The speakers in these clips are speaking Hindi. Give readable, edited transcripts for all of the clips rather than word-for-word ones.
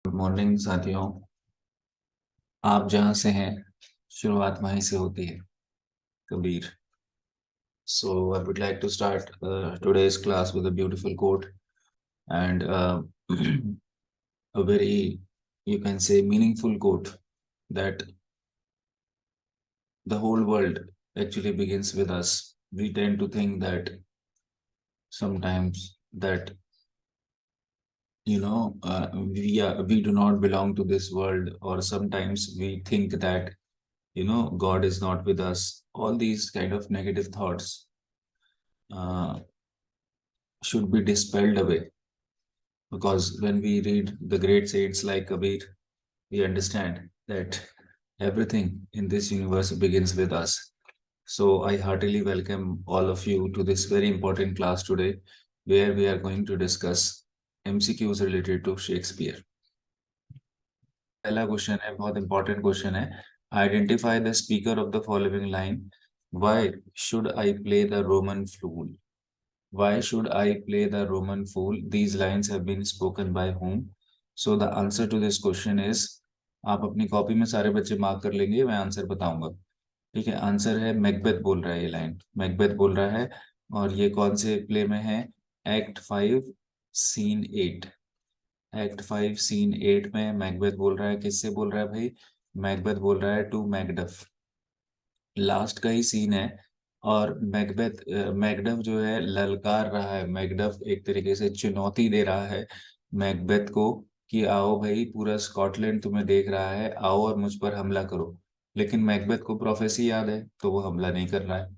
गुड मॉर्निंग साथियों। आप जहाँ से हैं शुरुआत वहीं से होती है। Kabir. So I would like to start today's class with a beautiful quote and a very, you can say, meaningful quote that the whole world actually begins with us. We tend to think that sometimes that we do not belong to this world, or sometimes we think that God is not with us. All these kind of negative thoughts uh, should be dispelled away, because when we read the great saints like Kabir, we understand that everything in this universe begins with us. So I heartily welcome all of you to this very important class today, where we are going to discuss MCQs related to Shakespeare. पहला क्वेश्चन है, बहुत इंपॉर्टेंट क्वेश्चन है। Identify the speaker of the following line. Why should I play the Roman fool? Why should I play the Roman fool? These lines have been spoken by whom? So the answer to this question is, आप अपनी कॉपी में सारे बच्चे मार्क कर लेंगे, मैं आंसर बताऊंगा। ठीक है, आंसर है मैकबेथ बोल रहा है, ये लाइन मैकबेथ बोल रहा है। और ये कौन से प्ले में है? Act 5 scene 8। एक्ट 5 सीन 8 में मैकबेथ बोल रहा है। किससे बोल रहा है भाई? मैकबेथ बोल रहा है टू मैकडफ। लास्ट का ही सीन है। और मैकडफ जो है ललकार रहा है, मैकडफ एक तरीके से चुनौती दे रहा है मैकबेथ को कि आओ भाई, पूरा स्कॉटलैंड तुम्हें देख रहा है, आओ और मुझ पर हमला करो। लेकिन मैकबेथ को प्रोफेसी याद है, तो वो हमला नहीं कर रहा है।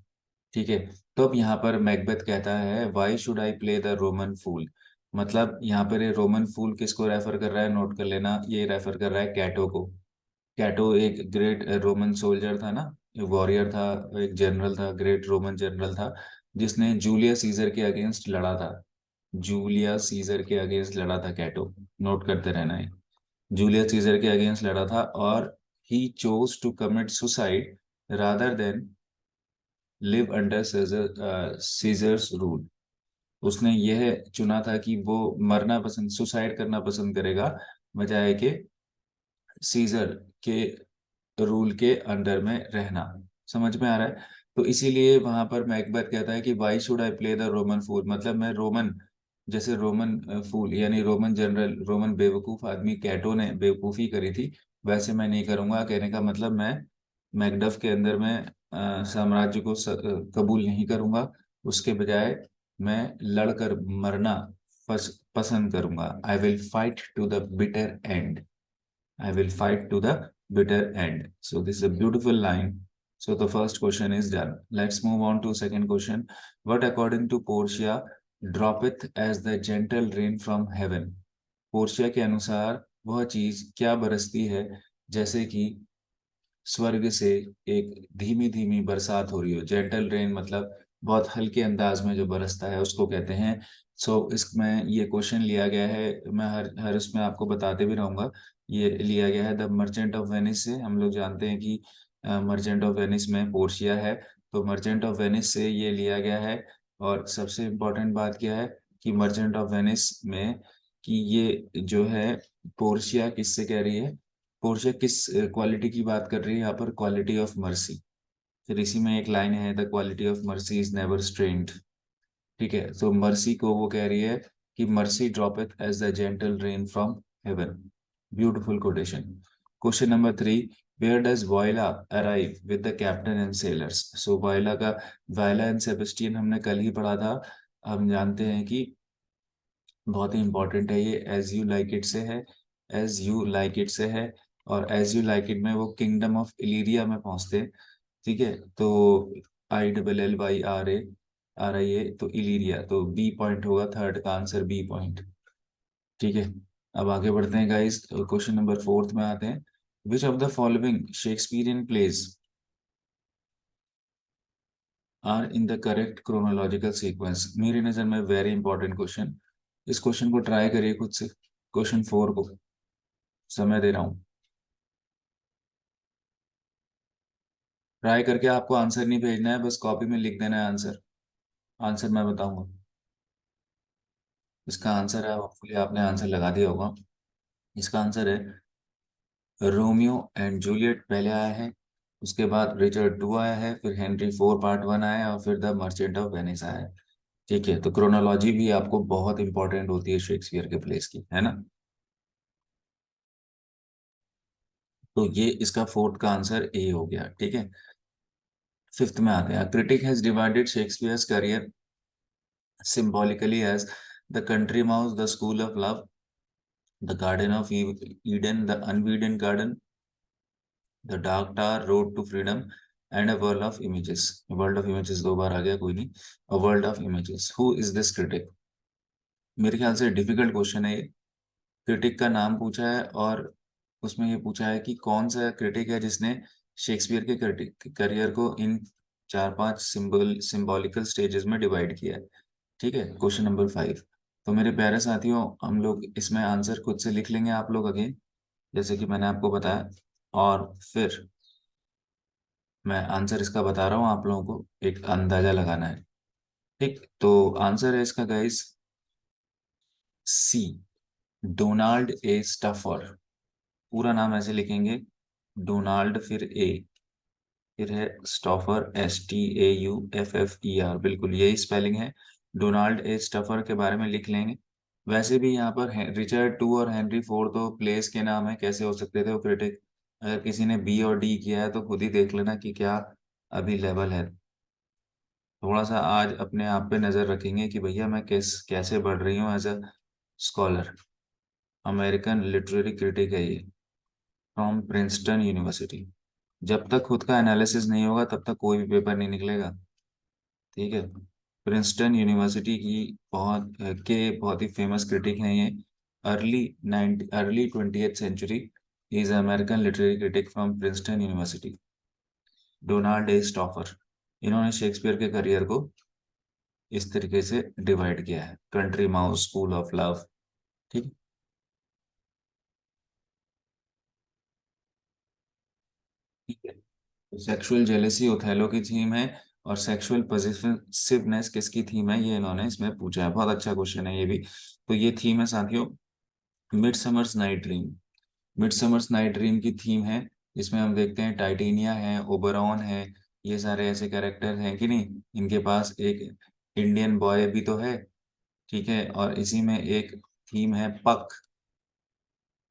ठीक है। तो अब यहाँ पर मैकबेथ कहता है, why should I play the Roman fool? मतलब यहाँ पर ये रोमन फूल किसको रेफर कर रहा है? नोट कर लेना, ये रेफर कर रहा है कैटो को। कैटो एक ग्रेट रोमन सोल्जर था ना, वॉरियर था, एक जनरल था, ग्रेट रोमन जनरल था, जिसने जूलियस सीजर के अगेंस्ट लड़ा था। जूलियस सीजर के अगेंस्ट लड़ा था कैटो। नोट करते रहना है। जूलियस सीजर के अगेंस्ट लड़ा था, और he chose to commit suicide rather than live under Caesar's rule. उसने यह चुना था कि वो मरना पसंद, सुसाइड करना पसंद करेगा, बजाय के सीजर के रूल के अंडर में रहना। समझ में आ रहा है? तो इसीलिए वहां पर मैकबेथ कहता है कि why should I play the Roman fool? मतलब मैं रोमन, जैसे रोमन फूल यानी रोमन जनरल, रोमन बेवकूफ आदमी कैटो ने बेवकूफी करी थी, वैसे मैं नहीं करूंगा। कहने का मतलब मैं मैकडफ के अंदर में साम्राज्य को कबूल नहीं करूंगा। उसके बजाय मैं लड़कर मरना पसंद करूंगा। I will fight to the bitter end. I will fight to the bitter end. So this is a beautiful line. So the first question is done. Let's move on to second question. What according to Portia droppeth as the gentle rain from heaven? Portia के अनुसार वह चीज क्या बरसती है जैसे कि स्वर्ग से एक धीमी धीमी बरसात हो रही हो। जेंटल रेन मतलब बहुत हल्के अंदाज में जो बरसता है, उसको कहते हैं। सो इसमें ये क्वेश्चन लिया गया है, मैं हर हर उसमें आपको बताते भी रहूंगा। ये लिया गया है द मर्चेंट ऑफ वेनिस से। हम लोग जानते हैं कि मर्चेंट ऑफ वेनिस में पोर्शिया है, तो मर्चेंट ऑफ वेनिस से ये लिया गया है। और सबसे इम्पोर्टेंट बात क्या है कि मर्चेंट ऑफ वेनिस में कि ये जो है पोर्शिया किससे कह रही है? पोर्शिया किस क्वालिटी की बात कर रही है यहाँ पर? Quality of mercy. फिर इसी में एक लाइन है, the quality of mercy is never strained. ठीक है, तो मर्सी को वो कह रही है कि mercy droppeth as the gentle rain from heaven. Beautiful quotation. Question number 3, where does Viola arrive with the captain and sailors? So Viola का, वॉयला एंड सेबेस्टियन हमने कल ही पढ़ा था। हम जानते हैं कि बहुत ही इंपॉर्टेंट है ये। एज यू लाइक इट से है, एज यू लाइक इट से है। और एज यू लाइक इट में वो किंगडम ऑफ इलीरिया में पहुंचते हैं। ठीक है, तो ILLYRA तो इलीरिया, तो बी पॉइंट होगा, थर्ड का आंसर बी पॉइंट। ठीक है, अब आगे बढ़ते हैं गाइस। क्वेश्चन नंबर 4 में आते हैं। Which of the following Shakespearean plays are in the correct chronological sequence? मेरी नजर में वेरी इंपॉर्टेंट क्वेश्चन। इस क्वेश्चन को ट्राई करिए खुद से। क्वेश्चन 4 को समय दे रहा हूँ। ट्राई करके आपको आंसर नहीं भेजना है, बस कॉपी में लिख देना है आंसर। आंसर मैं बताऊंगा। इसका आंसर है, होपफुली आपने आंसर लगा दिया होगा। इसका आंसर है रोमियो एंड जूलियट पहले आया है, उसके बाद रिचर्ड टू आया है, फिर हेनरी फोर पार्ट वन आया है, और फिर द मर्चेंट ऑफ वेनिस आया है। ठीक है, तो क्रोनोलॉजी भी आपको बहुत इंपॉर्टेंट होती है शेक्सपियर के प्लेस की, है ना। तो ये इसका फोर्थ का आंसर ए हो गया। ठीक है, फिफ्थ में आते हैं। Critic has divided Shakespeare's career symbolically as the country mouse, the school of love, the garden of Eden, the unbeaten garden, the dark tower, road to freedom, and a world of images. A world of images दो बार आ गया, कोई नहीं। A world of images. Who is this critic? मेरे ख्याल से डिफिकल्ट क्वेश्चन है ये। क्रिटिक का नाम पूछा है और उसमें ये पूछा है कि कौन सा क्रिटिक है जिसने शेक्सपियर के क्रिटिक करियर को इन चार पांच सिंबॉलिकल स्टेजेस में डिवाइड किया है। ठीक है, क्वेश्चन नंबर 5। तो मेरे प्यारे साथियों, हम लोग इसमें आंसर खुद से लिख लेंगे आप लोग अगेन, जैसे कि मैंने आपको बताया, और फिर मैं आंसर इसका बता रहा हूँ, आप लोगों को एक अंदाजा लगाना है। ठीक, तो आंसर है इसका गाइस सी, डोनाल्ड ए स्टफर। पूरा नाम ऐसे लिखेंगे, डोनाल्ड फिर ए, फिर है स्टॉफर, STAUFFER, बिल्कुल यही स्पेलिंग है। डोनाल्ड ए स्टफर के बारे में लिख लेंगे। वैसे भी यहाँ पर रिचर्ड टू और हेनरी फोर तो प्लेस के नाम है, कैसे हो सकते थे वो क्रिटिक। अगर किसी ने बी और डी किया है तो खुद ही देख लेना कि क्या अभी लेवल है। थोड़ा सा आज अपने आप पे नजर रखेंगे कि भैया मैं कैसे बढ़ रही हूँ as a scholar. American literary critic है ये, फ्रॉम प्रिंसटन यूनिवर्सिटी। जब तक खुद का एनालिसिस नहीं होगा तब तक कोई भी पेपर नहीं निकलेगा। ठीक है, प्रिंसटन यूनिवर्सिटी की बहुत ही फेमस क्रिटिक हैं ये। Early 20th century, is American literary critic from Princeton University, Donald A Stauffer. इन्होंने शेक्सपियर के करियर को इस तरीके से डिवाइड किया है, country mouse, school of love. ठीक ठीक है, सेक्सुअल जेलेसी ओथेलो की थीम है, और सेक्सुअल पॉजिटिवनेस किसकी थीम है, ये इन्होंने इसमें पूछा है। बहुत अच्छा क्वेश्चन है ये भी। तो ये थीम है साथियों, mid summers night dream. Mid summers night dream की थीम है। इसमें हम देखते हैं टाइटेनिया है, ओबरॉन है, ये सारे ऐसे कैरेक्टर हैं कि नहीं। इनके पास एक इंडियन बॉय भी तो है। ठीक है, और इसी में एक थीम है पक।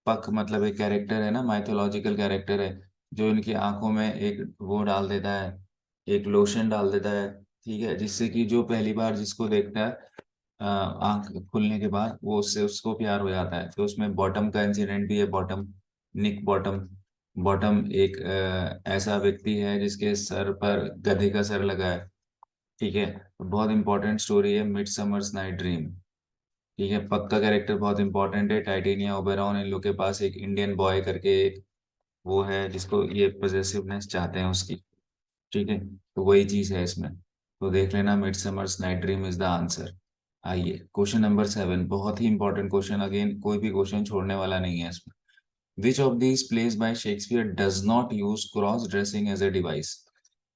पक मतलब एक कैरेक्टर है ना, माइथोलॉजिकल कैरेक्टर है, जो इनकी आंखों में एक वो डाल देता है, एक लोशन डाल देता है। ठीक है, जिससे कि जो पहली बार जिसको देखता है आंख खुलने के बाद वो उससे उसको प्यार हो जाता है। तो उसमें बॉटम का इंसिडेंट भी है। बॉटम, निक बॉटम। बॉटम एक ऐसा व्यक्ति है जिसके सर पर गधे का सर लगा है। ठीक है, तो बहुत इंपॉर्टेंट स्टोरी है मिड समर्स नाइट ड्रीम। ठीक है, पक्का कैरेक्टर बहुत इंपॉर्टेंट है, टाइटेनिया ओबेरॉन, इन लोग के पास एक इंडियन बॉय करके एक वो है जिसको ये पोजेसिवनेस चाहते हैं उसकी। ठीक है, तो वही चीज है इसमें। तो देख लेना, mid summers night dream is the answer. आइए क्वेश्चन नंबर 7, बहुत ही इंपॉर्टेंट क्वेश्चन, अगेन कोई भी क्वेश्चन छोड़ने वाला नहीं है इसमें। Which of these plays by Shakespeare does not use cross dressing as a device?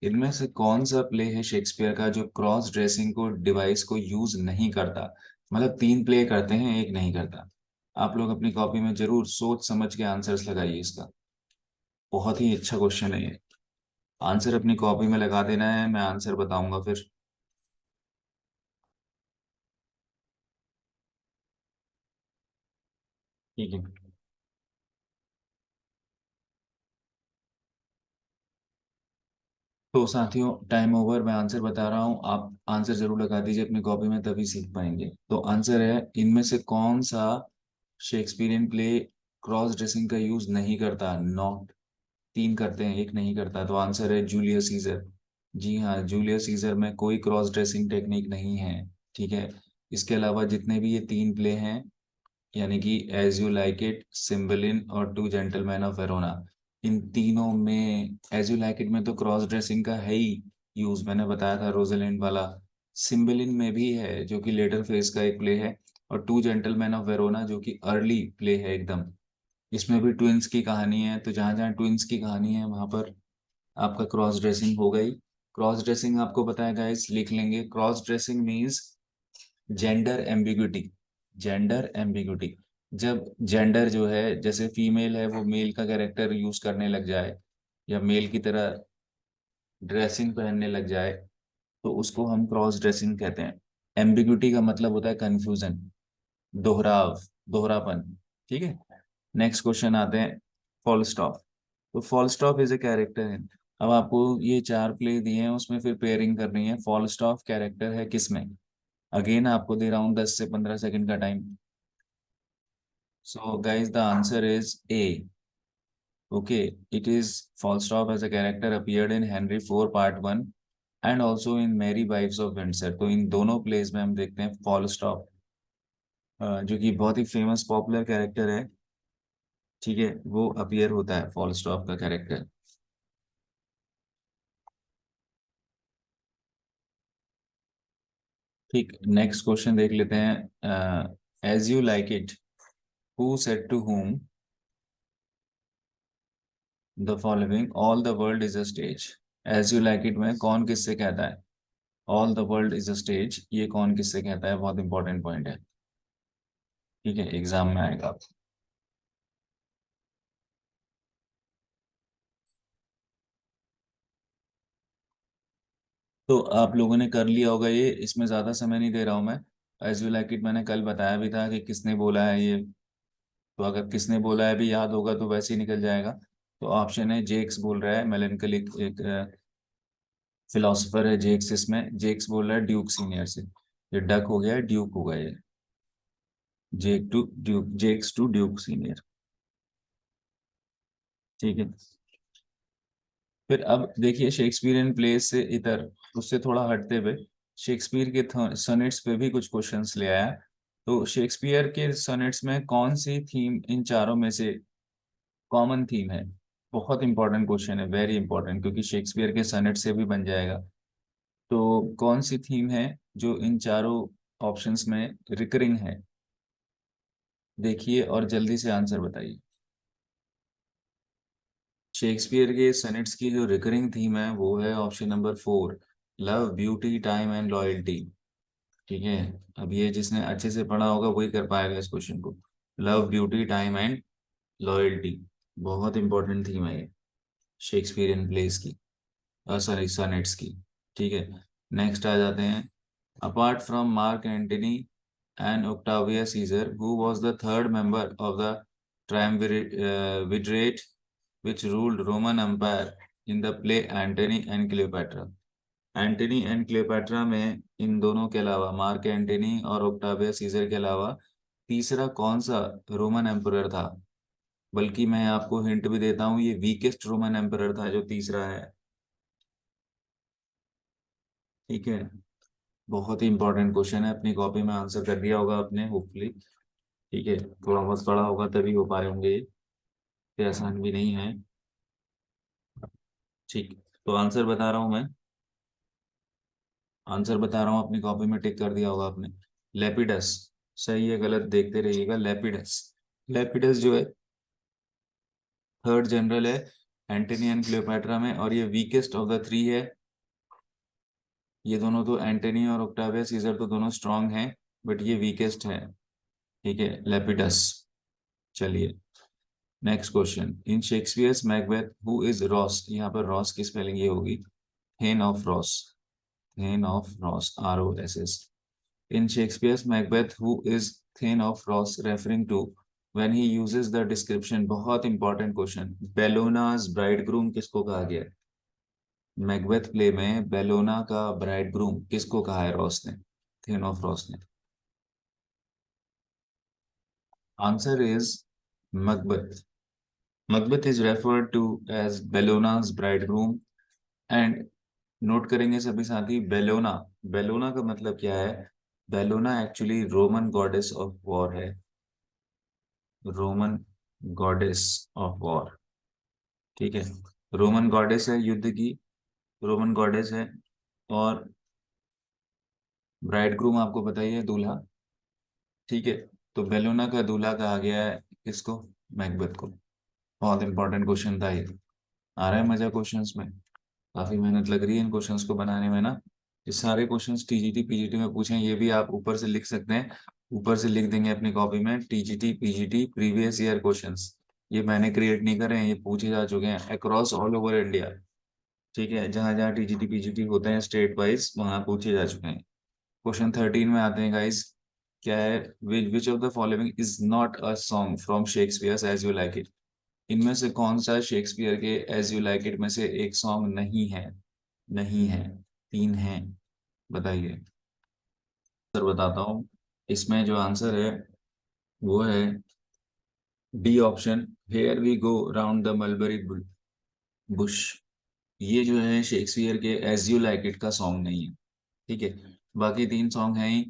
इनमें से कौन सा प्ले है शेक्सपियर का जो क्रॉस ड्रेसिंग को डिवाइस को यूज नहीं करता? मतलब तीन प्ले करते हैं, एक नहीं करता। आप लोग अपनी कॉपी में जरूर सोच समझ के आंसर्स लगाइए इसका। बहुत ही अच्छा क्वेश्चन है ये। आंसर अपनी कॉपी में लगा देना है, मैं आंसर बताऊंगा फिर। ठीक है, तो साथियों टाइम ओवर, मैं आंसर बता रहा हूँ, आप आंसर जरूर लगा दीजिए अपनी कॉपी में, तभी सीख पाएंगे। तो आंसर है, इनमें से कौन सा शेक्सपियरियन प्ले क्रॉस ड्रेसिंग का यूज नहीं करता? नॉट, तीन करते हैं एक नहीं करता। तो आंसर है जूलियस सीजर। जी हाँ, जूलियस सीजर में कोई क्रॉस ड्रेसिंग टेक्निक नहीं है। ठीक है, इसके अलावा जितने भी ये तीन प्ले हैं, यानी कि as you like it, Cymbeline और टू जेंटलमैन ऑफ वेरोना, इन तीनों में एज यू लाइक इट में तो क्रॉस ड्रेसिंग का है ही यूज, मैंने बताया था रोजेलिंड वाला। सिम्बलिन में भी है जो कि लेटर फेज का एक प्ले है, और टू जेंटलमैन ऑफ वेरोना जो कि अर्ली प्ले है एकदम, इसमें भी ट्विंस की कहानी है। तो जहां जहां ट्विंस की कहानी है वहां पर आपका क्रॉस ड्रेसिंग हो गई। क्रॉस ड्रेसिंग आपको बताया गाइस, लिख लेंगे, cross dressing means gender ambiguity. Gender ambiguity, जब जेंडर जो है, जैसे फीमेल है वो मेल का कैरेक्टर यूज करने लग जाए या मेल की तरह ड्रेसिंग पहनने लग जाए, तो उसको हम क्रॉस ड्रेसिंग कहते हैं। एम्बिग्यूटी का मतलब होता है कंफ्यूजन, दोहराव, दोहरापन। ठीक है। नेक्स्ट क्वेश्चन आते हैं, फॉल स्टॉप। तो fall stop is a character है। अब आपको ये चार प्ले दिए हैं, उसमें फिर पेयरिंग करनी है। फॉल स्टॉप कैरेक्टर है किसमें? अगेन आपको दे रहा हूँ 10 से 15 सेकंड का time. So guys the answer is a. Okay, it is Falstaff as a character appeared in Henry IV Part 1 and also in Merry Wives of Windsor। तो इन दोनों प्लेस में हम देखते हैं Falstaff, जो कि बहुत ही फेमस पॉपुलर कैरेक्टर है। ठीक है, वो अपीयर होता है Falstaff का कैरेक्टर। ठीक, नेक्स्ट क्वेश्चन देख लेते हैं। As you like it, who said to whom the following, all the world is a stage. As you like it में कौन किससे कहता है all the world is a stage? ये कौन किससे कहता है? बहुत इंपॉर्टेंट पॉइंट है। ठीक है, एग्जाम में आएगा। तो आप लोगों ने कर लिया होगा ये, इसमें ज्यादा समय नहीं दे रहा हूं मैं। एज यू लाइक इट मैंने कल बताया भी था कि किसने बोला है ये। तो अगर किसने बोला है भी याद होगा तो वैसे ही निकल जाएगा। तो ऑप्शन है जेक्स बोल रहा है, मेलेंकलिक एक फिलोसोफर है जेक्स। इसमें जेक्स बोल रहा है ड्यूक सीनियर से। ये डक हो गया है, ड्यूक हो गया ये। Jaques to duke, Jaques to duke senior. ठीक है। फिर अब देखिए शेक्सपियरियन प्लेस से इधर, उससे थोड़ा हटते हुए शेक्सपियर के सनेट्स पे भी कुछ क्वेश्चंस ले आया। तो शेक्सपियर के सनेट्स में कौन सी थीम इन चारों में से कॉमन थीम है? बहुत इंपॉर्टेंट क्वेश्चन है, वेरी इंपॉर्टेंट, क्योंकि शेक्सपियर के सनेट से भी बन जाएगा। तो कौन सी थीम है जो इन चारों ऑप्शंस में रिकरिंग है? देखिए और जल्दी से आंसर बताइए। शेक्सपियर के सनेट्स की जो रिकरिंग थीम है वो है option number 4, love, beauty, time and loyalty. ठीक है। अब ये जिसने अच्छे से पढ़ा होगा वही कर पाएगा इस क्वेश्चन को। Love, beauty, time and loyalty, बहुत इंपॉर्टेंट थीम है ये शेक्सपियरियन प्लेस की, सॉरी सनेट्स की। ठीक है। नेक्स्ट आ जाते हैं, apart from Mark Antony and Octavia Caesar, who was the third member of the triumvirate which ruled Roman Empire in the play Antony and Cleopatra। Antony and Cleopatra में इन दोनों के अलावा, मार्क एंटनी और ओक्टाविया सीजर के अलावा, तीसरा कौन सा रोमन एम्परर था? बल्कि मैं आपको हिंट भी देता हूँ, ये वीकेस्ट रोमन एम्परर था जो तीसरा है। ठीक है। बहुत ही इंपॉर्टेंट क्वेश्चन है, अपनी कॉपी में आंसर कर दिया होगा आपने होपफुली। ठीक है, थोड़ा बहुत पढ़ा होगा तभी हो पाए होंगे ये, इतने आसान भी नहीं है। ठीक, तो आंसर बता रहा हूँ मैं, आंसर बता रहा हूँ, अपनी कॉपी में टिक कर दिया होगा आपने। लेपिडस। सही है गलत देखते रहिएगा। लेपिडस, लेपिडस जो है थर्ड जनरल है एंटनी एंड क्लियोपैट्रा में, और ये वीकेस्ट ऑफ द थ्री है। ये दोनों तो, एंटनी और ऑक्टाविया सीजर तो दोनों स्ट्रांग हैं, बट ये वीकेस्ट है। ठीक है, लेपिडस। चलिए, next question, in Shakespeare's Macbeth who is Ross? यहाँ पर रॉस की स्पेलिंग ये होगी thane of Ross, thane of Ross, ROSS। In Shakespeare's Macbeth, who is Thane of Ross referring to when he uses the description? बहुत इंपॉर्टेंट क्वेश्चन, बेलोनाज ब्राइडग्रूम किसको कहा गया है? मैकबेथ प्ले में बेलोना का ब्राइडग्रूम किसको कहा है रॉस ने, थेन ऑफ रॉस ने? Answer is Macbeth। Macbeth is referred to as Bellona's bridegroom। And note करेंगे सभी साथी, बेलोना, बेलोना का मतलब क्या है? Bellona actually Roman goddess of war है, रोमन गॉडेस ऑफ वॉर। ठीक है, रोमन गॉडेस है युद्ध की, रोमन गॉडेस है। और ब्राइडग्रूम आपको पता ही है, दूल्हा। ठीक है, तो बेलोना का दूल्हा कहा गया है किसको? मैकबेथ को। बहुत इंपॉर्टेंट क्वेश्चन था ये। आ रहा है मजा क्वेश्चंस में? काफी मेहनत लग रही है इन क्वेश्चंस को बनाने में ना। ये सारे क्वेश्चंस TGT PGT में पूछे हैं, ये भी आप ऊपर से लिख सकते हैं। ऊपर से लिख देंगे अपनी कॉपी में TGT PGT previous year questions. ये मैंने क्रिएट नहीं करे हैं, ये पूछे जा चुके हैं अक्रॉस ऑल ओवर इंडिया। ठीक है, जहां जहां टीजीटी पीजीटी होते हैं स्टेट वाइज वहां पूछे जा चुके हैं। क्वेश्चन 13 में आते हैं गाइस। क्या है? Which of the following is not a song from Shakespeare as you like it. इनमें से कौन सा शेक्सपियर के एज यू लाइक इट में से एक सॉन्ग नहीं है? नहीं है। तीन है, बताइए। सर बताता हूँ। इसमें जो आंसर है वो है D option, here we go round the mulberry bush. ये जो है शेक्सपियर के एज यू लाइक इट का सॉन्ग नहीं है। ठीक है। बाकी तीन सॉन्ग हैं ही।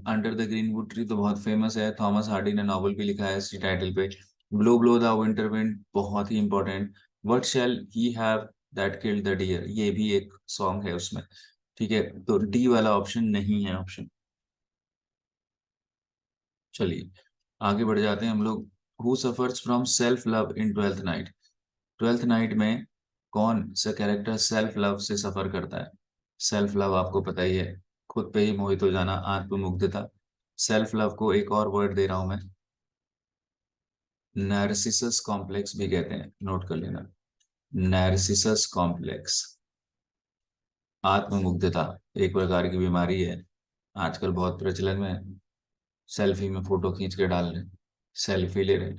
Under the greenwood tree तो बहुत फेमस है, थॉमस हार्डी ने नॉवल भी लिखा है इसी टाइटल पे। Blow blow the winter wind बहुत ही important. What shall he have that killed the deer, ये भी एक सॉन्ग है उसमें। ठीक है, तो डी वाला ऑप्शन नहीं है ऑप्शन। चलिए आगे बढ़ जाते हैं हम लोग। Who suffers from self love in twelfth night. Twelfth night में कौन सा कैरेक्टर सेल्फ लव से सफर करता है? सेल्फ लव आपको पता ही है, खुद पे ही मोहित हो जाना, आत्ममुग्धता। सेल्फ लव को एक और वर्ड दे रहा हूं मैं, नार्सिसस कॉम्प्लेक्स भी कहते हैं, नोट कर लेना। नार्सिसस कॉम्प्लेक्स, आत्ममुग्धता, एक प्रकार की बीमारी है, आजकल बहुत प्रचलन में है। सेल्फी में फोटो खींच के डाल रहे, सेल्फी ले रहे,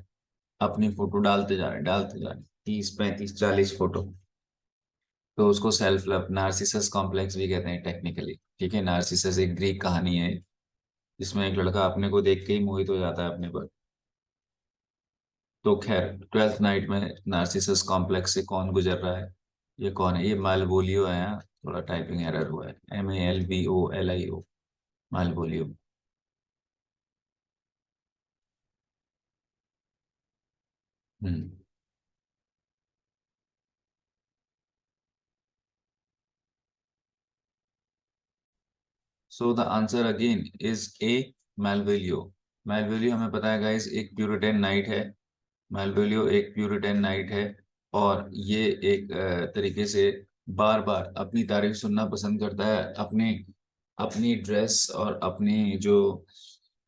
अपनी फोटो डालते जा रहे 30 35 40 फोटो। तो उसको सेल्फ लव नार्सिसस कॉम्प्लेक्स भी कहते हैं टेक्निकली। ठीक है, नार्सिसस एक ग्रीक कहानी है जिसमें एक लड़का अपने को देख के ही मोहित हो जाता है अपने पर। तो खैर, ट्वेल्थ नाइट में नार्सिसस कॉम्प्लेक्स से कौन गुजर रहा है? ये कौन है? ये मालवोलियो है। हाँ, थोड़ा टाइपिंग एरर हुआ है, MALVOLIO, Malvolio. Hmm. So the answer again is A, Malvolio. Malvolio हमें पता है गाइस एक प्यूरिटन नाइट है। मालवोलियो एक प्यूरिटन नाइट है। और ये एक तरीके से बार बार अपनी तारीफ सुनना पसंद करता है। अपनी अपनी ड्रेस और अपनी जो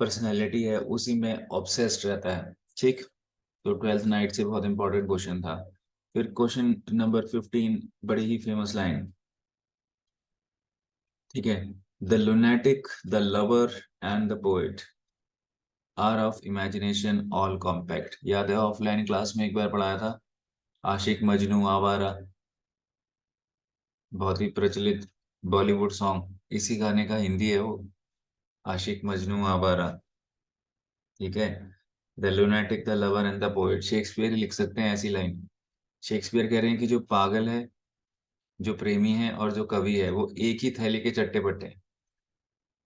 पर्सनैलिटी है उसी में ऑब्सेस्ड रहता है। ठीक। तो ट्वेल्थ नाइट से बहुत इंपॉर्टेंट क्वेश्चन था। फिर क्वेश्चन नंबर 15, बड़ी ही फेमस लाइन। ठीक है, the lunatic the lover and the poet are of imagination all compact. याद है ऑफलाइन क्लास में एक बार पढ़ाया था, आशिक मजनू आवारा, बहुत ही प्रचलित बॉलीवुड सॉन्ग। इसी गाने का हिंदी है वो, आशिक मजनू आवारा। ठीक है, the lunatic the lover and the poet, Shakespeare ही लिख सकते हैं ऐसी लाइन। शेक्सपियर कह रहे हैं कि जो पागल है, जो प्रेमी है और जो कवि है वो एक ही थैली के चट्टे बट्टे हैं।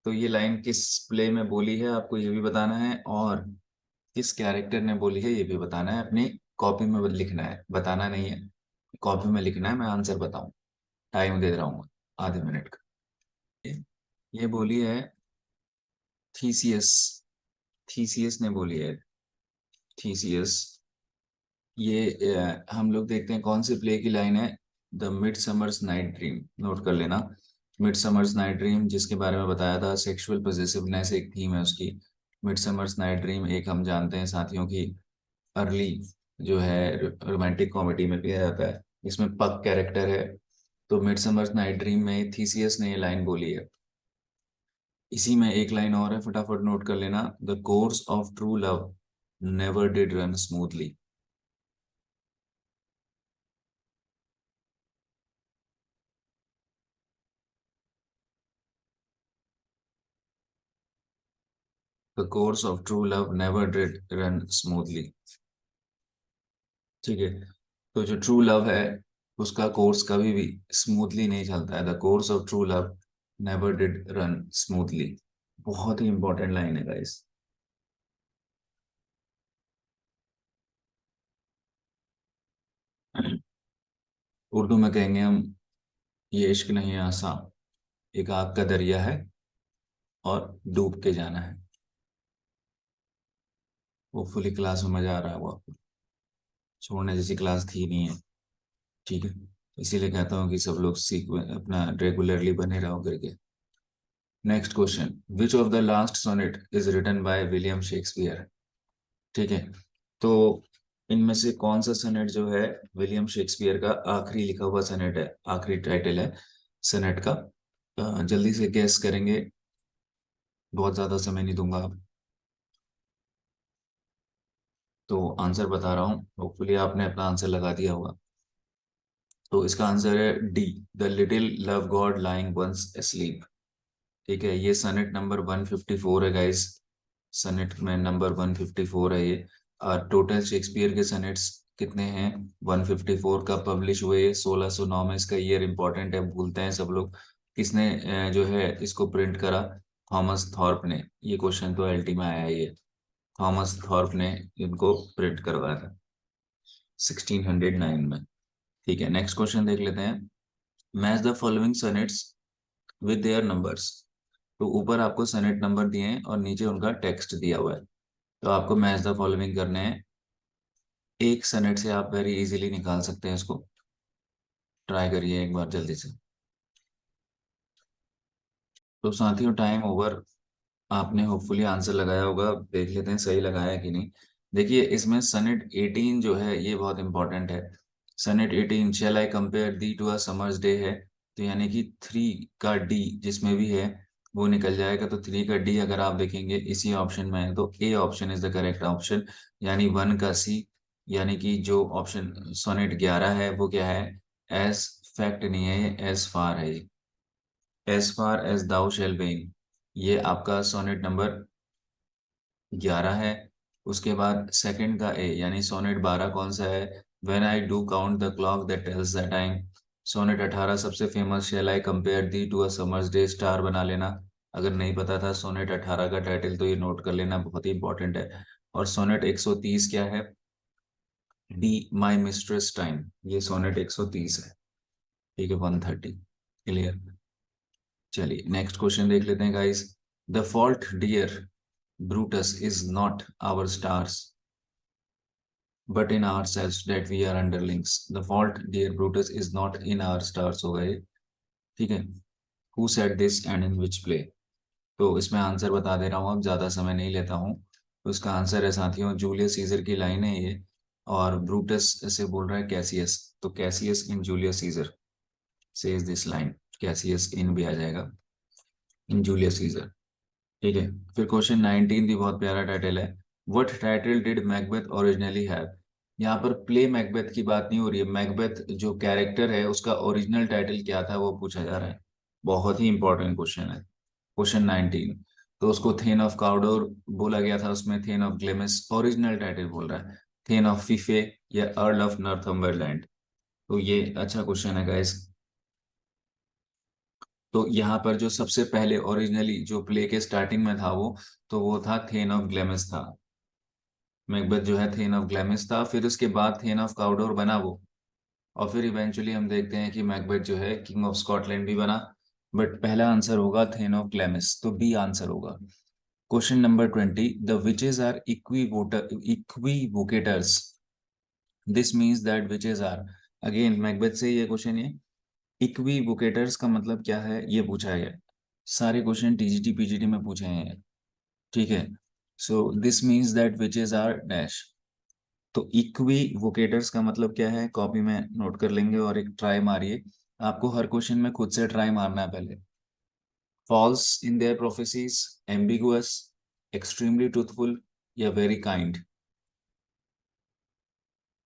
तो ये लाइन किस प्ले में बोली है आपको ये भी बताना है, और किस कैरेक्टर ने बोली है ये भी बताना है। अपनी कॉपी में लिखना है, बताना नहीं है, कॉपी में लिखना है। मैं आंसर बताऊं, टाइम दे रहा हूँ आधे मिनट का। ये बोली है थीसियस, थीसियस ने बोली है, थीसियस। ये हम लोग देखते हैं कौन से प्ले की लाइन है। The mid summers night dream, note कर लेना। मिड समर्स नाइट ड्रीम जिसके बारे में बताया था, सेक्सुअल पोजेसिवनेस एक थीम है उसकी। मिड समर्स नाइट ड्रीम एक हम जानते हैं साथियों की अर्ली जो है रोमांटिक कॉमेडी में भी जाता है, इसमें पक कैरेक्टर है। तो मिड समर्स नाइट ड्रीम में थीसियस ने ये लाइन बोली है। इसी में एक लाइन और है, फटाफट नोट कर लेना। The course of true love never did run smoothly. The course of true love never did run smoothly. ठीक है, तो जो ट्रू लव है उसका कोर्स कभी भी स्मूथली नहीं चलता है। The course of true love never did run smoothly, बहुत ही इंपॉर्टेंट लाइन है गाइस। उर्दू में कहेंगे हम, ये इश्क नहीं आसान, एक आग का दरिया है और डूब के जाना है। वो फुली क्लास में मजा आ रहा है वो आपको, छोड़ने जैसी क्लास थी नहीं है। ठीक है, इसीलिए कहता हूँ कि सब लोग सीख अपना रेगुलरली बने रहो करके। Next question, which of the last sonnet is written by William Shakespeare. ठीक है, तो इनमें से कौन सा सोनेट जो है विलियम शेक्सपियर का आखिरी लिखा हुआ सोनेट है, आखिरी टाइटल है सोनेट का। जल्दी से गैस करेंगे, बहुत ज्यादा समय नहीं दूंगा। तो आंसर बता रहा हूँ, होपफुली आपने अपना आंसर लगा दिया होगा। तो इसका आंसर है D, the little love god lying once asleep। ठीक है, ये सनेट नंबर 154 है गाइस। सनेट में नंबर 154 है ये। और टोटल शेक्सपियर के सनेट्स कितने हैं? 154 का पब्लिश हुए 1609 में। इसका ईयर इंपॉर्टेंट है, भूलते हैं सब लोग। किसने जो है इसको प्रिंट करा? थॉमस थॉर्प ने। ये क्वेश्चन तो एलटी में आया ही है। थॉमस थॉर्प ने इनको प्रिंट करवाया था 1609 में। ठीक है, नेक्स्ट क्वेश्चन देख लेते हैं। Match the following sonnets with their numbers. तो ऊपर आपको सनेट नंबर दिए हैं और नीचे उनका टेक्स्ट दिया हुआ है। तो आपको मैच द फॉलोइंग करने हैं। एक सनेट से आप वेरी इजीली निकाल सकते हैं इसको। ट्राई करिए एक बार जल्दी से। तो साथियों, टाइम ओवर। आपने होपफुली आंसर लगाया होगा, देख लेते हैं सही लगाया है कि नहीं। देखिए, इसमें सनेट 18 जो है ये बहुत इंपॉर्टेंट है। Sonnet 18, shall I compare thee to a summer's day है। तो यानी कि 3 का डी जिसमें भी है वो निकल जाएगा। तो 3 का डी अगर आप देखेंगे इसी ऑप्शन में है, तो A option is the correct option, यानी 1 का सी। यानी कि जो ऑप्शन सोनेट 11 है वो क्या है? एज फैक्ट नहीं है, एज फार है। As far as thou shall being, ये आपका सोनेट नंबर 11 है। उसके बाद सेकंड का ए, यानी सोनेट 12 कौन सा है? When I do count the clock that tells the time. Sonnet 18 सबसे famous, shall I compare thee to a summer's day, star बना लेना। अगर नहीं पता था सोनेट 18 का टाइटल तो ये नोट कर लेना, बहुत ही इंपॉर्टेंट है। और सोनेट 130 क्या है? डी, माई मिस्ट्रेस टाइम, ये सोनेट 130 है। ठीक है, 130। क्लियर। चलिए नेक्स्ट क्वेश्चन देख लेते हैं guys. The fault dear Brutus is not our stars but in ourselves that we are underlings. The fault, dear Brutus, is not in our stars हो गए। ठीक है, who said this and in which play। तो इसमें आंसर बता दे रहा हूँ, अब ज्यादा समय नहीं लेता हूँ। तो इसका आंसर है साथियों, जूलियस सीजर की लाइन है ये। और ब्रूटस से बोल रहा है कैसियस, तो Cassius in Julius Caesar says this line. Cassius in भी आ जाएगा, इन जूलियस सीजर। ठीक है, फिर क्वेश्चन 19 भी बहुत प्यारा टाइटल है। What title did Macbeth originally have. यहाँ पर प्ले मैकबेथ की बात नहीं हो रही है, मैकबेथ जो कैरेक्टर है उसका ओरिजिनल टाइटल क्या था वो पूछा जा रहा है। बहुत ही इंपॉर्टेंट क्वेश्चन है क्वेश्चन 19। तो उसको थेन ऑफ काउडोर बोला गया था, उसमें थेन ऑफ ग्लेमिस ओरिजिनल टाइटल बोल रहा है। थेन ऑफ फीफे या अर्ल ऑफ नॉर्थम्बरलैंड। तो ये अच्छा क्वेश्चन है गाइस। तो यहाँ पर जो सबसे पहले ओरिजिनली जो प्ले के स्टार्टिंग में था वो था थेन ऑफ ग्लेमिस था। मैकबेथ जो है थेन ऑफ ग्लेमिस था, फिर उसके बाद थेन ऑफ काउडोर बना वो। और फिर इवेंचुअली हम देखते हैं कि मैकबेथ जो है किंग ऑफ स्कॉटलैंड भी बना। बट पहला आंसर होगा थेन ऑफ ग्लेमिस, तो बी आंसर होगा। Question number 20, the witches are equivocators, this means that witches are. Again Macbeth से ये क्वेश्चन है। इक्विवोकेटर्स का मतलब क्या है ये पूछा है। सारे क्वेश्चन टीजीटी पीजीटी में पूछे हैं। ठीक है, so this means that witches are dash. तो इक्विवोकेटर्स का मतलब क्या है, कॉपी में नोट कर लेंगे और एक ट्राई मारिए। आपको हर क्वेश्चन में खुद से ट्राई मारना है पहले। Falls in their prophecies, ambiguous, extremely truthful या वेरी काइंड।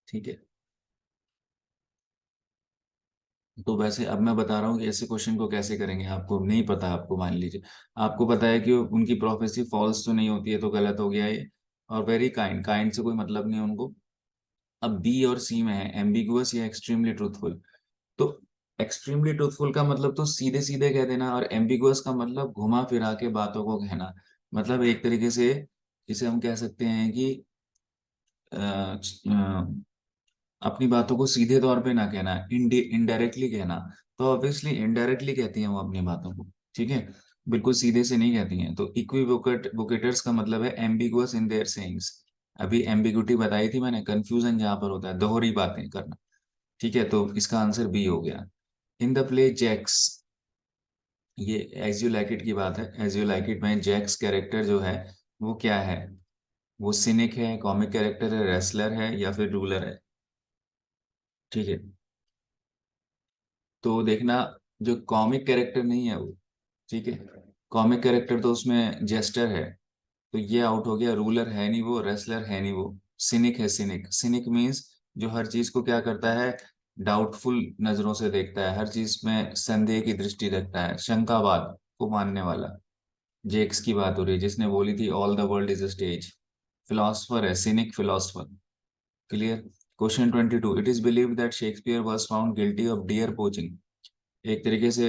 ठीक है, तो वैसे अब मैं बता रहा हूँ कि ऐसे क्वेश्चन को कैसे करेंगे। आपको नहीं पता, आपको मान लीजिए आपको पता है कि उनकी प्रोफेसी फॉल्स तो नहीं होती है, तो गलत हो गया ये। और वेरी काइंड, काइंड से कोई मतलब नहीं है उनको। अब बी और सी में है एम्बिगुअस या एक्सट्रीमली ट्रूथफुल। तो एक्सट्रीमली ट्रूथफुल का मतलब तो सीधे सीधे कह देना, और एम्बिगुअस का मतलब घुमा फिरा के बातों को कहना। मतलब एक तरीके से इसे हम कह सकते हैं कि अपनी बातों को सीधे तौर पे ना कहना, इनडायरेक्टली कहना। तो ऑब्वियसली इनडायरेक्टली कहती हैं वो अपनी बातों को। ठीक है, बिल्कुल सीधे से नहीं कहती हैं। तो इक्विवोकेटर्स का मतलब है एम्बिगुअस इन देयर सेइंग्स। अभी एम्बिगुइटी बताई थी मैंने, कंफ्यूजन जहां पर होता है, दोहरी बातें करना। ठीक है, तो इसका आंसर बी हो गया। इन द प्ले जैक्स, ये एज यू लाइक इट की बात है। एज यू लाइक इट में जैक्स कैरेक्टर जो है वो क्या है? वो सिनिक है, कॉमिक कैरेक्टर है, रेसलर है, या फिर रूलर है? ठीक है, तो देखना, जो कॉमिक कैरेक्टर नहीं है वो, ठीक है, कॉमिक कैरेक्टर तो उसमें जेस्टर है, तो ये आउट हो गया। रूलर है नहीं वो, रेसलर है नहीं वो, सिनिक है। सिनिक, सिनिक मीन्स जो हर चीज को क्या करता है, डाउटफुल नजरों से देखता है, हर चीज में संदेह की दृष्टि रखता है, शंकावाद को मानने वाला। जेक्स की बात हो रही है जिसने बोली थी all the world is a stage. Philosopher है, cynic philosopher. Clear. Question 22, it is believed that Shakespeare was found guilty of deer poaching. एक तरीके से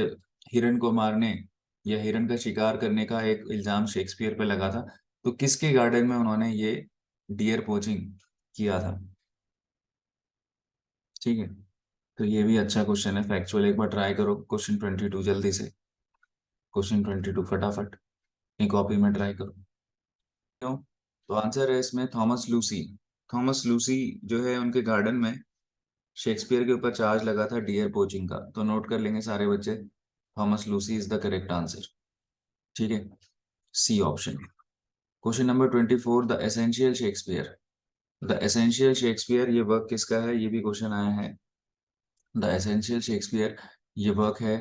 हिरण को मारने या हिरण का शिकार करने का एक इल्जाम शेक्सपियर पे लगा था। तो किसके गार्डन में उन्होंने ये डियर पोचिंग किया था? ठीक है, तो ये भी अच्छा क्वेश्चन है, फैक्चुअल। एक बार ट्राई करो क्वेश्चन 22 जल्दी से। क्वेश्चन 22 फटाफट अपनी कॉपी में ट्राई करो। क्यों? तो आंसर है इसमें थॉमस लूसी। थॉमस लूसी जो है उनके गार्डन में शेक्सपियर के ऊपर चार्ज लगा था डियर पोचिंग का। तो नोट कर लेंगे सारे बच्चे, Thomas Lucy is the correct answer. ठीक है, C option. Question number 24, the essential Shakespeare. The essential Shakespeare ये वर्क किसका है? ये भी क्वेश्चन आया है। द एसेंशियल शेक्सपियर ये वर्क है,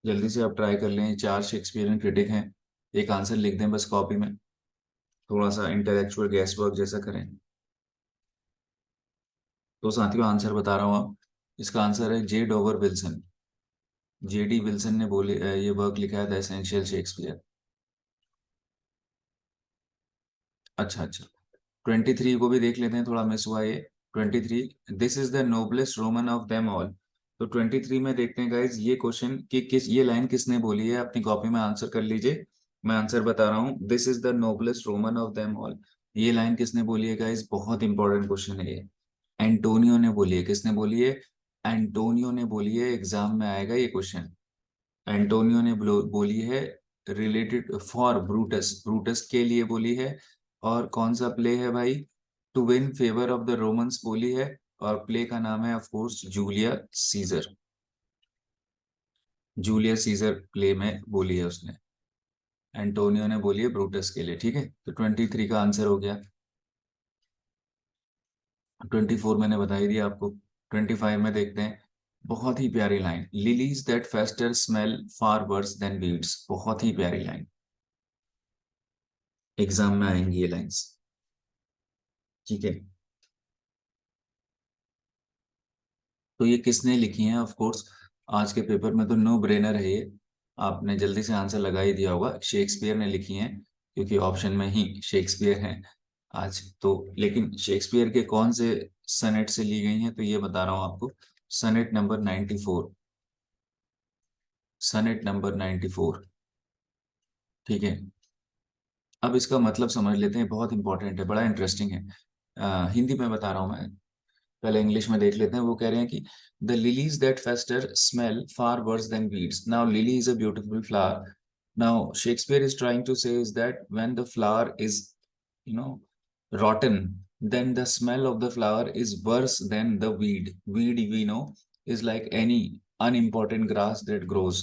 जल्दी से आप ट्राई कर लें। चार शेक्सपियरियन क्रिटिक हैं, एक आंसर लिख दें बस कॉपी में, थोड़ा सा इंटेलेक्चुअल गैस वर्क जैसा करें। तो साथियों आंसर बता रहा हूँ अब, इसका आंसर है जे डोवर विल्सन। जे डी विल्सन ने बोले ये वर्क लिखा है द एसेंशियल शेक्सपियर। अच्छा अच्छा, 23 को भी देख लेते हैं, थोड़ा मिस हुआ ये। 23, this is the noblest Roman of them all. तो 23 में देखते हैं गाइज ये क्वेश्चन कि किस ये लाइन किसने बोली है, अपनी कॉपी में आंसर कर लीजिए। मैं आंसर बता रहा हूँ, this is the noblest Roman of them all. ये लाइन किसने बोली है गाइज? बहुत इंपॉर्टेंट क्वेश्चन है ये। एंटोनियो ने बोली है। किसने बोली है? एंटोनियो ने बोली है, एग्जाम में आएगा ये क्वेश्चन। एंटोनियो ने बोली है, रिलेटेड फॉर ब्रूटस, ब्रूटस के लिए बोली है। और कौन सा प्ले है भाई? To win favour of the Romans बोली है। और प्ले का नाम है of course Julia Caesar. Julius Caesar play में बोली है उसने। एंटोनियो ने बोली है ब्रूटस के लिए। ठीक है, तो 23 का आंसर हो गया। 24 मैंने बता ही दिया आपको। 25 में देखते हैं, बहुत ही प्यारी line, lilies that fester smell far worse than weeds. बहुत ही प्यारी लाइन, एग्जाम में आएंगी ये लाइंस। ठीक है, तो ये किसने लिखी है? ऑफ कोर्स आज के पेपर में तो नो ब्रेनर है ये, आपने जल्दी से आंसर लगा ही दिया होगा, शेक्सपियर ने लिखी है, क्योंकि ऑप्शन में ही शेक्सपियर है आज तो। लेकिन शेक्सपियर के कौन से सनेट से ली गई हैं तो ये बता रहा हूँ आपको। सनेट नंबर 94। सनेट नंबर 94। ठीक है, अब इसका मतलब समझ लेते हैं, बहुत इंपॉर्टेंट है, बड़ा इंटरेस्टिंग है। हिंदी में बता रहा हूँ मैं, पहले इंग्लिश में देख लेते हैं। वो कह रहे हैं कि the lilies that fester smell far worse than weeds. Now lily is a beautiful flower. Now Shakespeare is trying to say is that when the flower is, you know, rotten, then the smell of the flower is worse than the weed. Weed, we know, is like any unimportant grass that grows,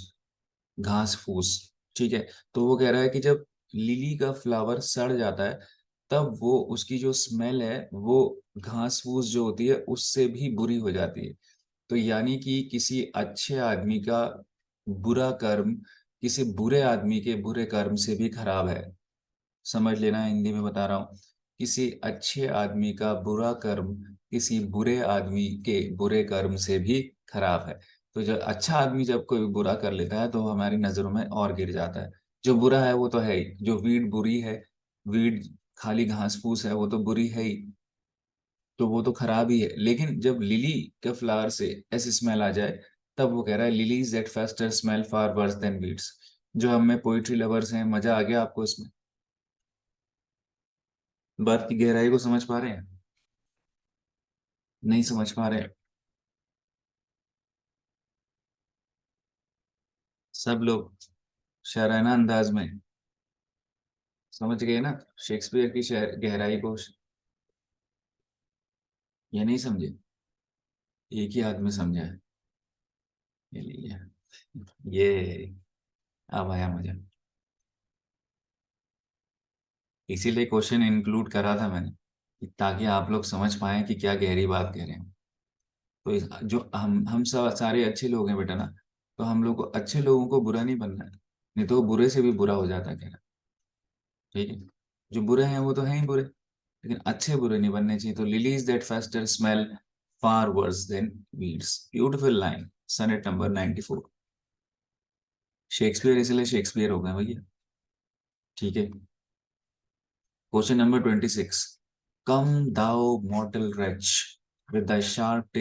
घास फूस। ठीक है, तो वो कह रहा है कि जब लिली का फ्लावर सड़ जाता है, तब वो उसकी जो स्मेल है वो घास फूस जो होती है उससे भी बुरी हो जाती है। तो यानी कि किसी अच्छे आदमी का बुरा कर्म किसी बुरे आदमी के बुरे कर्म से भी खराब है। समझ लेना, हिंदी में बता रहा हूँ, किसी अच्छे आदमी का बुरा कर्म किसी बुरे आदमी के बुरे कर्म से भी खराब है। तो जो अच्छा आदमी जब कोई बुरा कर लेता है तो हमारी नजरों में और गिर जाता है। जो बुरा है वो तो है ही, जो वीड बुरी है, वीड खाली घास फूस है, वो तो बुरी है ही, तो वो तो खराब ही है। लेकिन जब लिली के फ्लावर से ऐसी स्मेल आ जाए, तब वो कह रहा है lilies that fester smell far worse than weeds. जो हम में पोइट्री लवर्स हैं, मजा आ गया आपको इसमें? बात की गहराई को समझ पा रहे हैं? नहीं समझ पा रहे? सब लोग शायराना अंदाज में समझ गए ना शेक्सपियर की शायर गहराई को? ये नहीं समझे? एक ही आदमी समझा है, ये लिए। ये अब आया मुझे, इसीलिए क्वेश्चन इंक्लूड करा था मैंने ताकि आप लोग समझ पाए कि क्या गहरी बात कह रहे हैं। तो जो हम सब सारे अच्छे लोग हैं बेटा ना, तो हम लोग को अच्छे लोगों को बुरा नहीं बनना है, नहीं तो वो बुरे से भी बुरा हो जाता है कहना। ठीक है, जो बुरे हैं वो तो हैं ही बुरे, लेकिन अच्छे बुरे नहीं बनने चाहिए। तो lilies that fester smell far worse than weeds, beautiful line, sonnet number 94। Shakespeare इसलिए शेक्सपियर हो गए भैया। ठीक है, question number 26। Come thou mortal wretch with thy sharp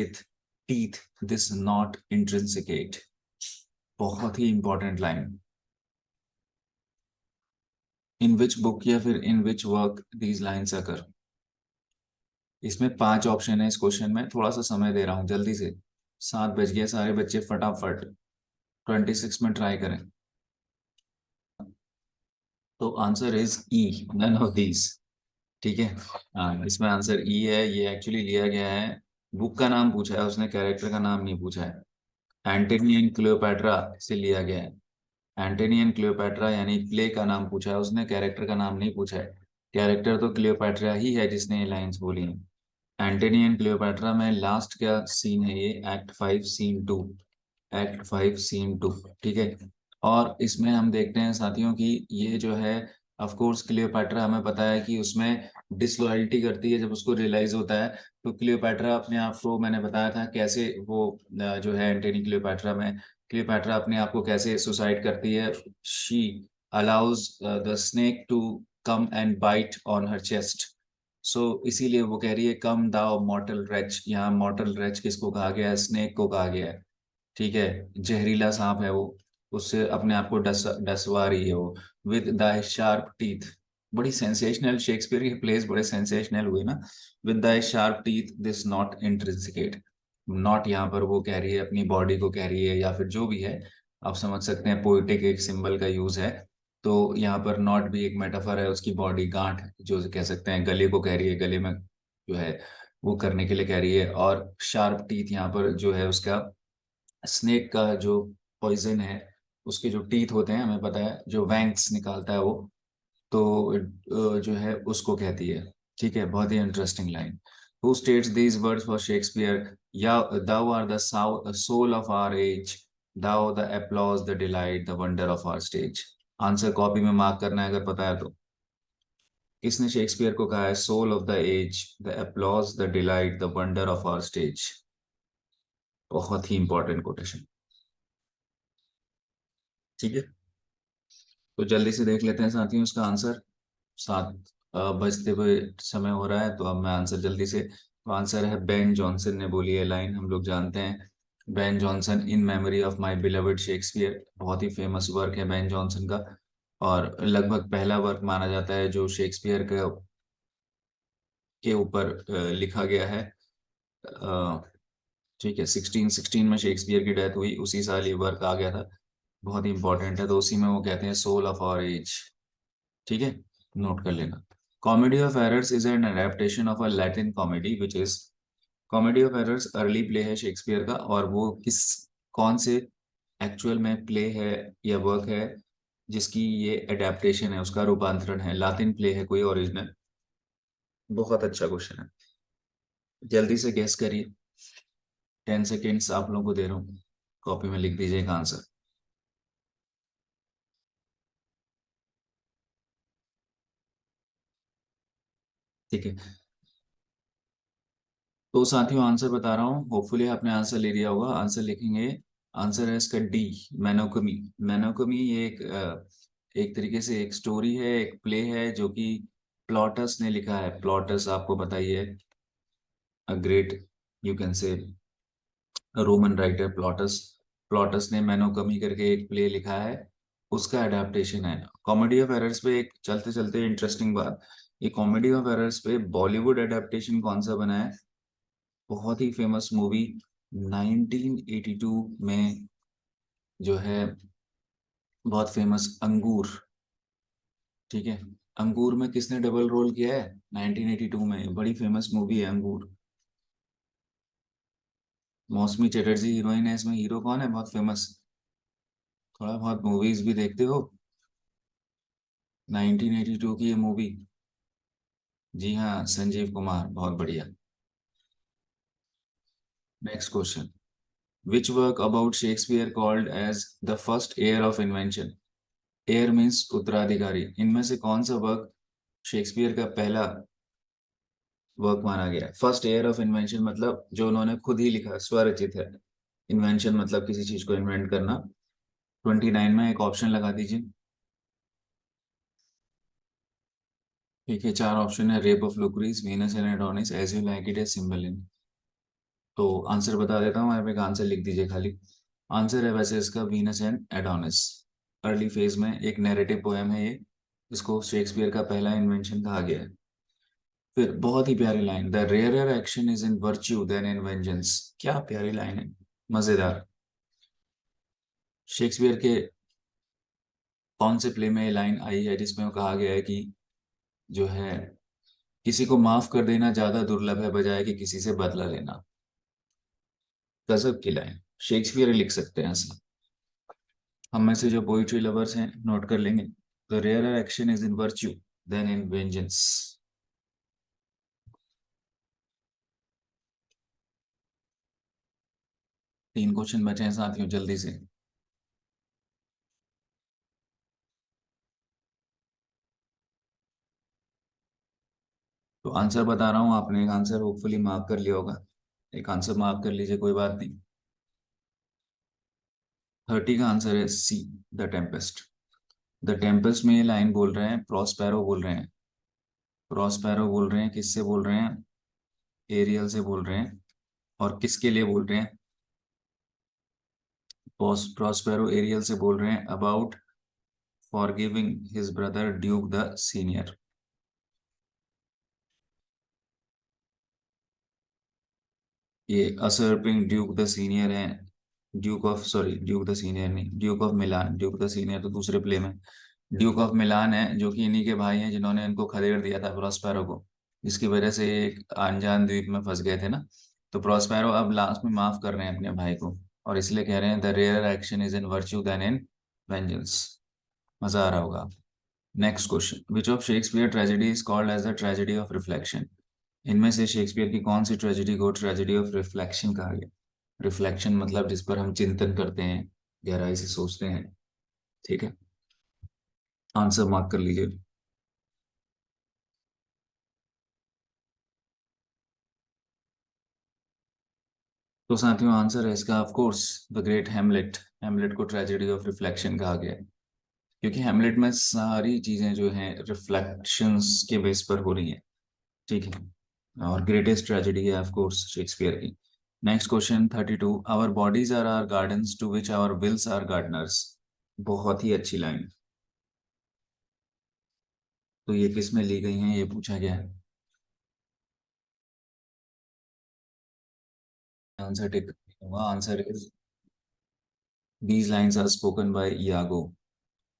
teeth this not intrinsicate। बहुत ही important line. In which book या फिर in which work these lines occur. इसमें 5 ऑप्शन है इस क्वेश्चन में, थोड़ा सा समय दे रहा हूँ जल्दी से। 7 बज गया, सारे बच्चे फटाफट 26 में ट्राई करें। तो answer is E, none of these. ठीक है, हाँ इसमें आंसर ई है। ये एक्चुअली लिया गया है, बुक का नाम पूछा है उसने, कैरेक्टर का नाम नहीं पूछा है। एंटनी एंड क्लियोपैट्रा से लिया गया है। एंटनी एंड क्लियोपैट्रा यानी प्ले का नाम पूछा है उसने, कैरेक्टर का नाम नहीं पूछा है। कैरेक्टर तो क्लियोपैट्रा ही है जिसने ये लाइंस बोली हैं। एंटनी एंड क्लियोपैट्रा में लास्ट क्या सीन है, ये एक्ट 5 सीन 2। Act 5 scene 2। ठीक है, और इसमें हम देखते हैं साथियों की ये जो है, ऑफ कोर्स क्लियोपैट्रा हमें पता है कि उसमें डिसलॉयल्टी करती है जब उसको रियलाइज होता है। तो क्लियोपैट्रा अपने आप को, मैंने बताया था कैसे वो जो है एंटनी क्लियोपैट्रा में, क्लियोपैट्रा अपने आप को कैसे सुसाइड करती है। She allows the snake to come and bite on her chest. So इसीलिए वो कह रही है कम दाओ मॉर्टल रेच। यहाँ मॉर्टल रेच किसको कहा गया है, स्नेक को कहा गया है। ठीक है, जहरीला सांप है वो, उससे अपने आप को डसवा रही है वो। विद द शार्प टीथ, बड़ी सेंसेशनल, शेक्सपियर के प्लेस बड़े सेंसेशनल हुए ना। With the sharp teeth this not intrinsicate. Not यहाँ पर वो कह रही है अपनी बॉडी को कह रही है, या फिर जो भी है आप समझ सकते हैं, पोइटिक एक सिंबल का यूज है। तो यहाँ पर नॉट भी एक मेटाफर है, उसकी बॉडी गांठ जो कह सकते हैं, गले को कह रही है, गले में जो है वो करने के लिए कह रही है। और शार्प टीथ यहाँ पर जो है उसका, स्नेक का जो पॉइजन है उसके जो टीथ होते हैं, हमें पता है जो वैंक्स निकालता है वो, तो जो है उसको कहती है। ठीक है, बहुत ही interesting line. Who states these words for Shakespeare, या thou are the soul of our age, thou the applause the delight the wonder of our stage. Answer copy में मार्क करना है अगर पता है तो। किसने शेक्सपियर को कहा है soul of the age, the applause the delight the wonder of our stage. बहुत ही इंपॉर्टेंट कोटेशन। ठीक है, तो जल्दी से देख लेते हैं साथियों इसका आंसर। 7 बजते हुए समय हो रहा है, तो अब मैं आंसर जल्दी से, तो आंसर है बेन जॉनसन ने बोली है लाइन, हम लोग जानते हैं। Ben Jonson, in memory of my beloved Shakespeare, बहुत ही फेमस वर्क है बेन जॉनसन का, और लगभग पहला वर्क माना जाता है जो शेक्सपियर के ऊपर लिखा गया है। ठीक है, 1616 में शेक्सपियर की डेथ हुई, उसी साल ये वर्क आ गया था। बहुत ही इंपॉर्टेंट है, तो उसी में वो कहते हैं सोल ऑफ आवर एज। ठीक है, नोट कर लेना। Comedy of errors is an adaptation of a Latin comedy which is, comedy of errors early play है शेक्सपियर का, और वो किस, कौन से एक्चुअल में प्ले है या वर्क है जिसकी ये एडेप्टेशन है, उसका रूपांतरण है, लातिन प्ले है कोई ओरिजिनल। बहुत अच्छा क्वेश्चन है, जल्दी से गेस करिए। 10 सेकेंड्स आप लोगों को दे रहा हूँ, कॉपी में लिख दीजिएगा आंसर। ठीक है, तो साथियों आंसर बता रहा हूँ, होपफुली आपने आंसर ले लिया होगा। आंसर लिखेंगे, आंसर है इसका डी, मैनोकमी। मैनोकमी ये एक तरीके से एक स्टोरी है, एक प्ले है जो कि प्लॉटस ने लिखा है। प्लॉटस आपको बताइए, a great, you can say Roman writer Plautus. Plautus ने मैनोकमी करके एक प्ले लिखा है, उसका अडेप्टेशन है। कॉमेडी ऑफ एरर्स पे एक चलते चलते इंटरेस्टिंग बात, ये कॉमेडी ऑफ एरर्स पे बॉलीवुड अडेप्टेशन कौन सा बना है, बहुत ही फेमस मूवी 1982 में जो है, बहुत फेमस अंगूर। ठीक है, अंगूर में किसने डबल रोल किया है 1982 में, बड़ी फेमस मूवी है अंगूर। मौसमी चटर्जी हीरोइन है इसमें, हीरो कौन है बहुत फेमस, थोड़ा बहुत मूवीज भी देखते हो? 1982 की ये मूवी। जी हाँ, संजीव कुमार, बहुत बढ़िया। Next question. Which work about Shakespeare called as the first heir of invention? Heir means उत्तराधिकारी, इनमें से कौन सा वर्क शेक्सपियर का पहला वर्क माना गया है? फर्स्ट एयर ऑफ इन्वेंशन मतलब जो उन्होंने खुद ही लिखा, स्वरचित है। इन्वेंशन मतलब किसी चीज को इन्वेंट करना। 29 में एक ऑप्शन लगा दीजिए। ठीक है, चार ऑप्शन है। Rape of Lucrece, Venus and Adonis, as you like it, है सिम्बलिन। तो आंसर बता देता हूँ, आप एक आंसर लिख दीजिए खाली। आंसर है वैसे इसका Venus and Adonis. Early phase में एक नैरेटिव पोएम है ये। इसको शेक्सपियर का पहला इन्वेंशन कहा गया है। फिर बहुत ही प्यारी line, the rarer action is in virtue than in vengeance. क्या प्यारी लाइन है, मजेदार। शेक्सपियर के कौन से प्ले में ये लाइन आई है जिसमें वो कहा गया है कि जो है, किसी को माफ कर देना ज्यादा दुर्लभ है बजाय कि किसी से बदला लेना। गजब की लाइन, शेक्सपियर ही लिख सकते हैं ऐसा। हम में से जो पोइट्री लवर्स हैं नोट कर लेंगे। The rarer action is in virtue than in vengeance. 3 question बचे हैं साथियों, जल्दी से। तो आंसर बता रहा हूँ, आपने एक आंसर होपफुली मार्क कर लिया होगा। एक आंसर मार्क कर लीजिए, कोई बात नहीं। 30 का आंसर है सी, द टेम्पेस्ट। द टेम्पेस्ट में ये लाइन बोल रहे हैं, प्रॉस्पेरो बोल रहे हैं। प्रॉस्पेरो बोल रहे हैं, किससे बोल रहे हैं? एरियल से बोल रहे हैं। और किसके लिए बोल रहे हैं? प्रॉस्पेरो एरियल से बोल रहे हैं about forgiving his brother duke the senior. ये असर्पिंग ड्यूक द सीनियर है। Duke of, sorry, duke the senior नहीं, duke of Milan. Duke the senior तो दूसरे प्ले में। ड्यूक ऑफ मिलान है, जो कि इन्हीं के भाई हैं जिन्होंने इनको खदेड़ दिया था, प्रॉस्पेरो को। जिसकी वजह से ये एक अनजान द्वीप में फंस गए थे ना। तो प्रॉस्पेरो अब लास्ट में माफ कर रहे हैं अपने भाई को। और इसलिए कह रहे हैं the rare action is in virtue than in vengeance. मजा आ रहा होगा। Next question. Which of Shakespeare tragedy is called as the tragedy of reflection? इनमें से शेक्सपियर की कौन सी ट्रेजेडी को ट्रेजेडी ऑफ रिफ्लेक्शन कहा गया? रिफ्लेक्शन मतलब जिस पर हम चिंतन करते हैं, गहराई से सोचते हैं। ठीक है, आंसर मार्क कर लीजिए। तो साथियों, आंसर है इसका ऑफ कोर्स द ग्रेट हेमलेट। हेमलेट को ट्रेजेडी ऑफ रिफ्लेक्शन कहा गया है, क्योंकि हेमलेट में सारी चीजें जो हैं रिफ्लेक्शंस के बेस पर हो रही हैं। ठीक है, और ग्रेटेस्ट ट्रेजेडी है ऑफ कोर्स शेक्सपियर की। Next question 32। Our bodies are our gardens to which our wills are gardeners. बहुत ही अच्छी लाइन। तो ये किस में ली गई हैं, ये पूछा गया है। आंसर टिक होगा। Answer is these lines are spoken by Iago.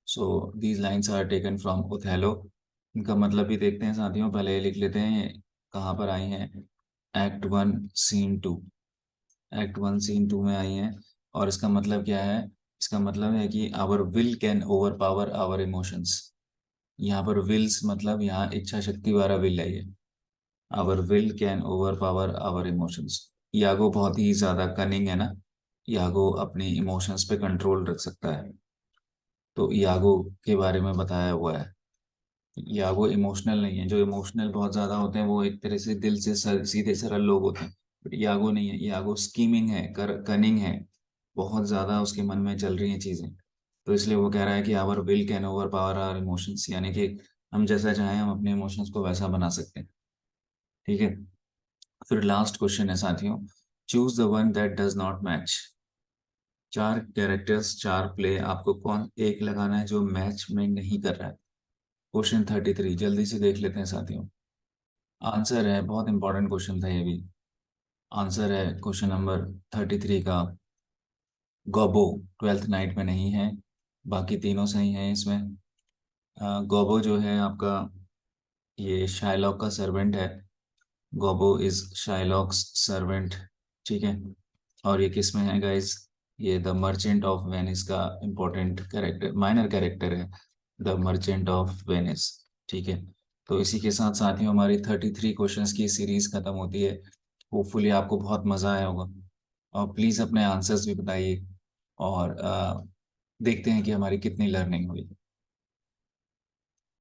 So these lines are taken from Othello. इनका मतलब भी देखते हैं साथियों, पहले ये लिख लेते हैं कहाँ पर आई हैं। Act 1 scene 2। एक्ट 1 सीन 2 में आई हैं। और इसका मतलब क्या है? इसका मतलब है कि our will can overpower our emotions. यहाँ पर विल्स मतलब यहाँ इच्छा शक्ति वाला विल है ये। Our will can overpower our emotions. Iago बहुत ही ज्यादा कनिंग है ना। यागो अपनी इमोशंस पे कंट्रोल रख सकता है। तो यागो के बारे में बताया हुआ है। यागो इमोशनल नहीं है। जो इमोशनल बहुत ज्यादा होते हैं वो एक तरह से दिल से सीधे सरल लोग होते हैं। बट यागो नहीं है, यागो स्कीमिंग है, कनिंग है। बहुत ज्यादा उसके मन में चल रही हैं चीजें। तो इसलिए वो कह रहा है कि our will can overpower our emotions, यानी कि हम जैसा चाहें हम अपने इमोशंस को वैसा बना सकते हैं। ठीक है। फिर लास्ट क्वेश्चन है साथियों। Choose the one that does not match. चार कैरेक्टर्स, चार प्ले, आपको कौन एक लगाना है जो मैच में नहीं कर रहा है। क्वेश्चन 33 जल्दी से देख लेते हैं साथियों। आंसर है, बहुत इंपॉर्टेंट क्वेश्चन था ये भी। आंसर है क्वेश्चन नंबर 33 का गॉबो। ट्वेल्थ नाइट में नहीं है, बाकी तीनों सही हैं इसमें। गॉबो जो है आपका, ये शाइलॉक का सर्वेंट है। गॉबो इज शाइलॉक्स सर्वेंट। ठीक है। और ये किस में है गाइस? ये द मर्चेंट ऑफ वेनिस का इम्पोर्टेंट कैरेक्टर, माइनर कैरेक्टर है, द मर्चेंट ऑफ वेनिस। ठीक है, तो इसी के साथ साथियों हमारी 33 क्वेश्चंस की सीरीज खत्म होती है। होपफुली आपको बहुत मजा आया होगा, और प्लीज अपने आंसर्स भी बताइए, और देखते हैं कि हमारी कितनी लर्निंग हुई।